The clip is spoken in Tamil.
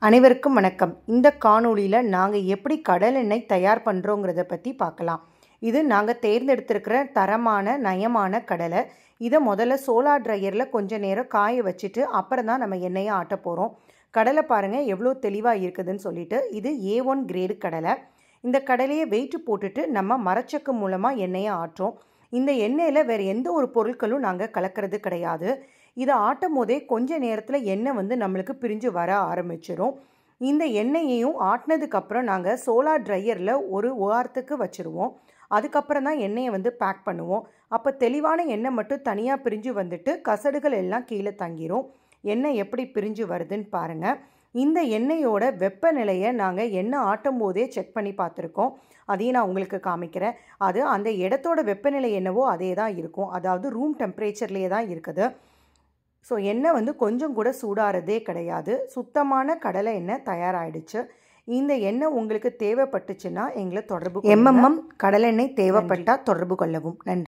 அனைவருக்கும் வணக்கம். இந்த காணொளியில் நாங்கள் எப்படி கடலெண்ணெய் தயார் பண்ணுறோங்கிறத பற்றி பார்க்கலாம். இது நாங்கள் தேர்ந்தெடுத்திருக்கிற தரமான நயமான கடலை. இதை முதல்ல சோலார் ட்ரையரில் கொஞ்சம் நேரம் காய வச்சுட்டு அப்புறம் தான் நம்ம எண்ணெயை ஆட்ட போகிறோம். கடலை பாருங்கள் எவ்வளோ தெளிவாக இருக்குதுன்னு சொல்லிட்டு. இது A1 கிரேடு கடலை. இந்த கடலையை வெயிட்டு போட்டுட்டு நம்ம மரச்சக்கு மூலமாக எண்ணெயை ஆட்டுறோம். இந்த எண்ணெயில் வேறு எந்த ஒரு பொருட்களும் நாங்கள் கலக்கிறது கிடையாது. இதை ஆட்டும் போதே கொஞ்ச நேரத்தில் எண்ணெய் நம்மளுக்கு பிரிஞ்சு வர ஆரம்பிச்சிடும். இந்த எண்ணெயையும் ஆட்டினதுக்கப்புறம் நாங்கள் சோலார் ட்ரையரில் ஒரு வாரத்துக்கு வச்சுருவோம். அதுக்கப்புறம் தான் எண்ணெயை பேக் பண்ணுவோம். அப்போ தெளிவான எண்ணெய் மட்டும் தனியாக பிரிஞ்சு வந்துட்டு கசடுகள் எல்லாம் கீழே தங்கிரும். எண்ணெய் எப்படி பிரிஞ்சு வருதுன்னு பாருங்கள். இந்த எண்ணெயோட வெப்பநிலையை நாங்கள் எண்ணெய் ஆட்டும் போதே செக் பண்ணி பார்த்துருக்கோம். அதையும் நான் உங்களுக்கு காமிக்கிறேன். அது அந்த இடத்தோட வெப்பநிலை என்னவோ அதே தான் இருக்கும். அதாவது ரூம் டெம்பரேச்சர்லேயே தான் இருக்குது. ஸோ எண்ணெய் கொஞ்சம் கூட சூடாகிறதே கிடையாது. சுத்தமான கடலை எண்ணெய் தயாராகிடுச்சு. இந்த எண்ணெய் உங்களுக்கு தேவைப்பட்டுச்சுன்னா எங்களை தொடர்பு MMM கடலெண்ணெய் தேவைப்பட்டால் தொடர்பு கொள்ளவும். நன்றி.